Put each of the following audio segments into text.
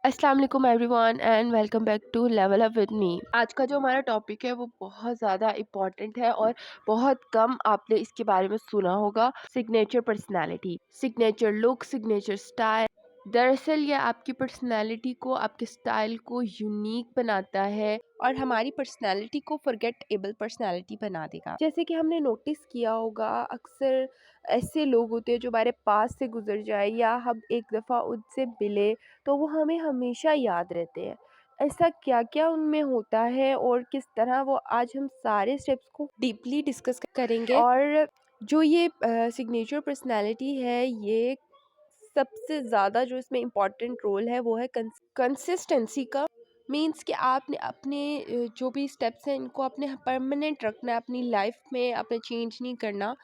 अस्सलाम वालेकुम everyone and welcome back to level up with me. आज का जो हमारा टॉपिक है वो बहुत ज़्यादा इम्पॉर्टेंट है और बहुत कम आपने इसके बारे में सुना होगा। Signature personality, signature look, signature style. दरअसल ये आपकी पर्सनालिटी को, आपके स्टाइल को यूनिक बनाता है और हमारी पर्सनालिटी को फॉरगेटेबल पर्सनालिटी बना देगा। जैसे कि हमने नोटिस किया होगा, अक्सर ऐसे लोग होते हैं जो हमारे पास से गुजर जाए या हम एक दफ़ा उनसे मिले तो वो हमें हमेशा याद रहते हैं। ऐसा क्या-क्या उनमें होता है और किस तरह वो, आज हम सारे स्टेप्स को डीपली डिस्कस करेंगे। और जो ये सिग्नेचर पर्सनैलिटी है, ये सबसे ज़्यादा जो इसमें इम्पोर्टेंट रोल है वो है कंसिस्टेंसी का। मीन्स कि आपने अपने जो भी स्टेप्स हैं इनको आपने परमानेंट रखना है अपनी लाइफ में, आपने चेंज नहीं करना।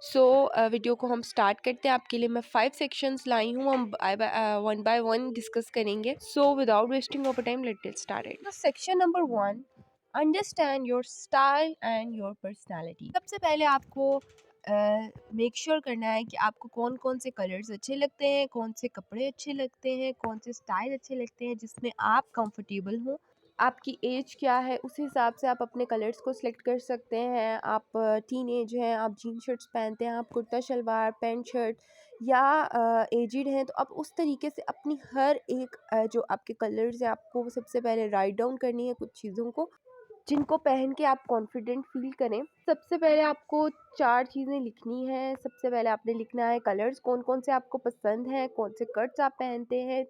सो वीडियो को हम स्टार्ट करते हैं। आपके लिए मैं 5 सेक्शंस लाई हूँ, हम वन बाय वन डिस्कस करेंगे। So without wasting of time, let's get started. तो section number 1, understand your style and your personality. सबसे पहले आपको मेक श्योर करना है कि आपको कौन कौन से कलर्स अच्छे लगते हैं, कौन से कपड़े अच्छे लगते हैं, कौन से स्टाइल अच्छे लगते हैं जिसमें आप कंफर्टेबल हो। आपकी एज क्या है, उस हिसाब से आप अपने कलर्स को सिलेक्ट कर सकते हैं। आप टीन एज हैं, आप जीन शर्ट्स पहनते हैं, आप कुर्ता शलवार पैंट शर्ट, या एजिड हैं, तो आप उस तरीके से अपनी हर एक जो आपके कलर्स हैं आपको सबसे पहले राइट डाउन करनी है कुछ चीज़ों को जिनको पहन के आप कॉन्फिडेंट फ़ील करें। सबसे पहले आपको 4 चीज़ें लिखनी हैं। सबसे पहले आपने लिखना है कलर्स कौन-कौन से आपको पसंद हैं, कौन से कट्स आप पहनते हैं,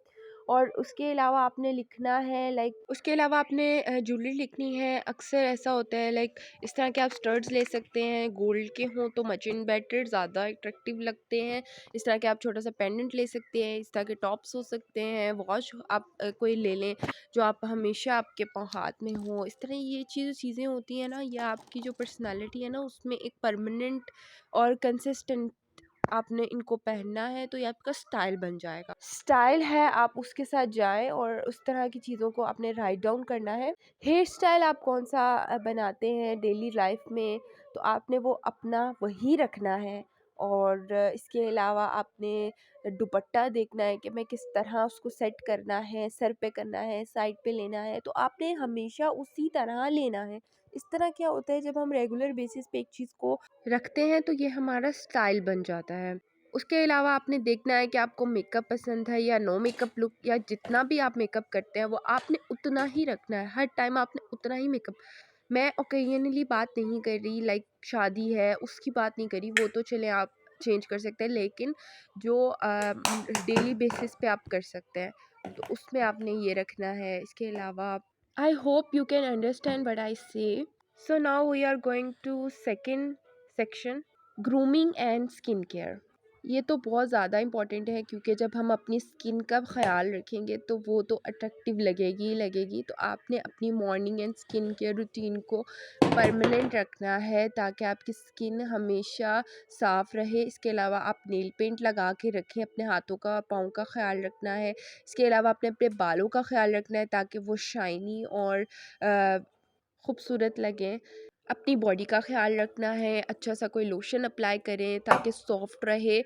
और उसके अलावा आपने लिखना है उसके अलावा आपने ज्वेलरी लिखनी है। अक्सर ऐसा होता है इस तरह के आप स्टड्स ले सकते हैं, गोल्ड के हों तो मच एंड बेटर, ज़्यादा अट्रैक्टिव लगते हैं। इस तरह के आप छोटा-सा पेंडेंट ले सकते हैं, इस तरह के टॉप्स हो सकते हैं, वॉच आप कोई ले लें जो आप हमेशा आपके हाथ में हो। इस तरह ये चीज़ें होती हैं ना, ये आपकी जो पर्सनालिटी है ना उसमें एक परमानेंट और कंसिस्टेंट आपने इनको पहनना है, तो ये आपका स्टाइल बन जाएगा। स्टाइल है, आप उसके साथ जाएं और उस तरह की चीज़ों को आपने राइट डाउन करना है। हेयर स्टाइल आप कौन सा बनाते हैं डेली लाइफ में, तो आपने वो अपना वही रखना है। और इसके अलावा आपने दुपट्टा देखना है कि मैं किस तरह उसको सेट करना है, सर पे करना है, साइड पे लेना है, तो आपने हमेशा उसी तरह लेना है। इस तरह क्या होता है, जब हम रेगुलर बेसिस पे एक चीज़ को रखते हैं तो ये हमारा स्टाइल बन जाता है। उसके अलावा आपने देखना है कि आपको मेकअप पसंद है या नो मेकअप लुक, या जितना भी आप मेकअप करते हैं वो आपने उतना ही रखना है। हर टाइम आपने उतना ही मेकअप, मैं ओकेजनली बात नहीं कर रही, शादी है उसकी बात नहीं करी, वो तो चले आप चेंज कर सकते हैं, लेकिन जो डेली बेसिस पे आप कर सकते हैं तो उसमें आपने ये रखना है। इसके अलावा I hope you can understand what I say. So now we are going to second section, grooming and skin care. ये तो बहुत ज़्यादा इम्पॉर्टेंट है क्योंकि जब हम अपनी स्किन का ख्याल रखेंगे तो वो तो अट्रैक्टिव लगेगी ही लगेगी। तो आपने अपनी morning and skin care routine को परमानेंट रखना है ताकि आपकी स्किन हमेशा साफ़ रहे। इसके अलावा आप नेल पेंट लगा के रखें, अपने हाथों का पाँव का ख्याल रखना है। इसके अलावा आपने अपने बालों का ख्याल रखना है ताकि वो शाइनी और खूबसूरत लगें। अपनी बॉडी का ख़्याल रखना है, अच्छा सा कोई लोशन अप्लाई करें ताकि सॉफ्ट रहे।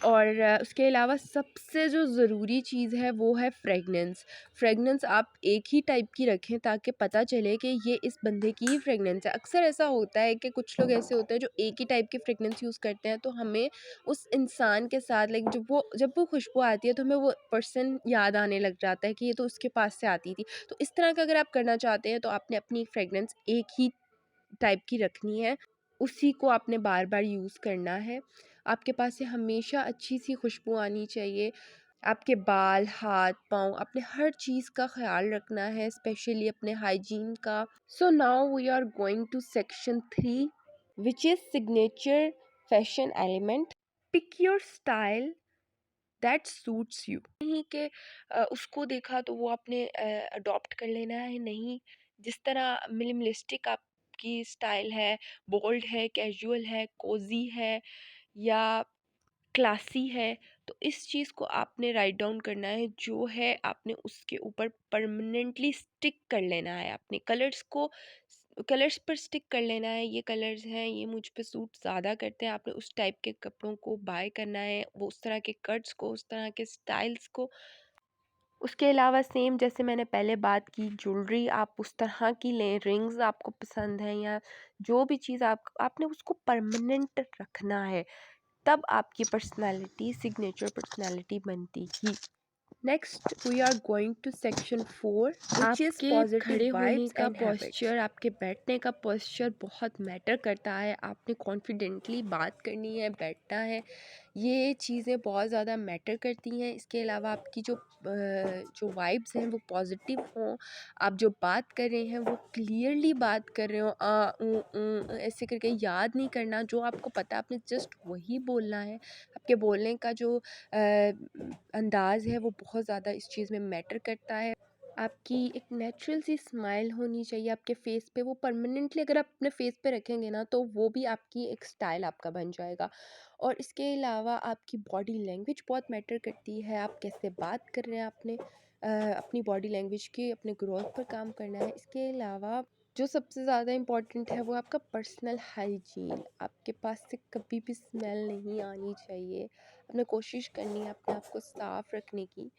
और उसके अलावा सबसे जो ज़रूरी चीज़ है वो है फ्रेगनेंस। फ्रेगनेंस आप एक ही टाइप की रखें ताकि पता चले कि ये इस बंदे की ही फ्रेगनेंस है। अक्सर ऐसा होता है कि कुछ लोग ऐसे होते हैं जो एक ही टाइप की फ्रेगनेंस यूज़ करते हैं, तो हमें उस इंसान के साथ जब वो खुशबू आती है तो हमें वो पर्सन याद आने लग जाता है कि ये तो उसके पास से आती थी। तो इस तरह का अगर आप करना चाहते हैं तो आपने अपनी फ्रेगनेंस एक ही टाइप की रखनी है, उसी को आपने बार-बार यूज़ करना है। आपके पास से हमेशा अच्छी-सी खुशबू आनी चाहिए। आपके बाल, हाथ, पाँव, आपने हर चीज़ का ख़्याल रखना है, स्पेशली अपने हाइजीन का। So now we are going to section 3, which is signature fashion element. Pick your style that suits you. नहीं कि उसको देखा तो वो आपने अडॉप्ट कर लेना है, नहीं। जिस तरह मिनिमलिस्टिक आपकी स्टाइल है, बोल्ड है, कैजुअल है, कोजी है या क्लासी है, तो इस चीज़ को आपने राइट डाउन करना है। जो है आपने उसके ऊपर परमानेंटली स्टिक कर लेना है। अपने कलर्स पर स्टिक कर लेना है। ये कलर्स हैं, ये मुझ पे सूट ज़्यादा करते हैं, आपने उस टाइप के कपड़ों को बाय करना है, वो उस तरह के कट्स को, उस तरह के स्टाइल्स को उसके अलावा सेम जैसे मैंने पहले बात की, ज्वेलरी आप उस तरह की लें, रिंग्स आपको पसंद हैं या जो भी चीज़ आपने उसको परमानेंट रखना है, तब आपकी पर्सनैलिटी सिग्नेचर पर्सनैलिटी बनती ही। Next we are going to section 4 which is आपके पॉजिटिव खड़े होने वाइब्स का एंड हैबिट्स। पोस्चर, आपके बैठने का पोस्चर बहुत मैटर करता है। आपने कॉन्फिडेंटली बात करनी है, बैठना है, ये चीज़ें बहुत ज़्यादा मैटर करती हैं। इसके अलावा आपकी जो वाइब्स हैं वो पॉजिटिव हों, आप जो बात कर रहे हैं वो क्लियरली बात कर रहे हो, ऐसे करके याद नहीं करना। जो आपको पता है आपने जस्ट वही बोलना है। आपके बोलने का जो अंदाज़ है वो बहुत ज़्यादा इस चीज़ में मैटर करता है। आपकी एक नेचुरल सी स्माइल होनी चाहिए आपके फेस पे, वो परमानेंटली अगर आप अपने फेस पे रखेंगे ना तो वो भी आपकी एक स्टाइल आपका बन जाएगा। और इसके अलावा आपकी बॉडी लैंग्वेज बहुत मैटर करती है, आप कैसे बात कर रहे हैं। आपने अपनी बॉडी लैंग्वेज की अपने ग्रोथ पर काम करना है। इसके अलावा जो सबसे ज़्यादा इम्पॉर्टेंट है वो आपका पर्सनल हाइजीन। आपके पास से कभी भी स्मेल नहीं आनी चाहिए। आपने कोशिश करनी है अपने आप को साफ रखने की।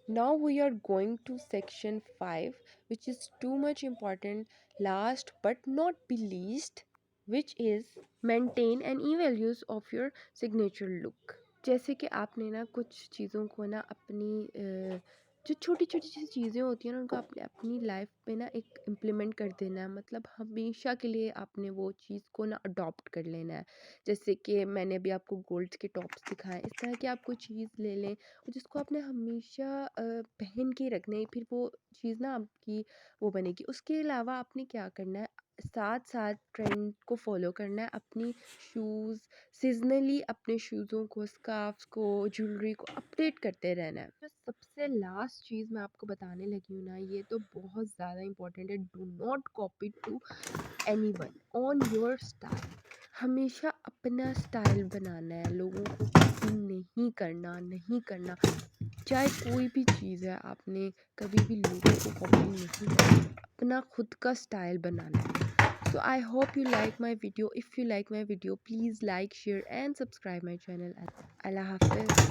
Now we are going to section 5, which is too much important, last but not be least, which is maintain an even use of your signature look. जैसे कि आपने ना कुछ चीज़ों को ना अपनी जो छोटी छोटी सी चीज़ें होती हैं ना उनको आपने अपनी लाइफ में ना एक इम्प्लीमेंट कर देना है, मतलब हमेशा के लिए आपने वो चीज़ को ना अडॉप्ट कर लेना है। जैसे कि मैंने अभी आपको गोल्ड के टॉप्स दिखाए, इस तरह की आप कोई चीज़ ले लें और जिसको आपने हमेशा पहन के रखना है, फिर वो चीज़ ना आपकी वो बनेगी। उसके अलावा आपने क्या करना है, साथ साथ ट्रेंड को फॉलो करना है। अपनी शूज़ सीजनली अपने शूज़ों को, स्कार्फ्स को, ज्वेलरी को अपडेट करते रहना है। जो सबसे लास्ट चीज़ मैं आपको बताने लगी हूँ ना, ये तो बहुत ज़्यादा इंपॉर्टेंट है। Do not copy to anyone on your style. हमेशा अपना स्टाइल बनाना है, लोगों को कॉपी नहीं करना, नहीं करना। चाहे कोई भी चीज़ है, आपने कभी भी लोगों को कॉपी नहीं करना, अपना खुद का स्टाइल बनाना है। So I hope you like my video. If you like my video, please like, share and subscribe my channel. Allah Hafiz.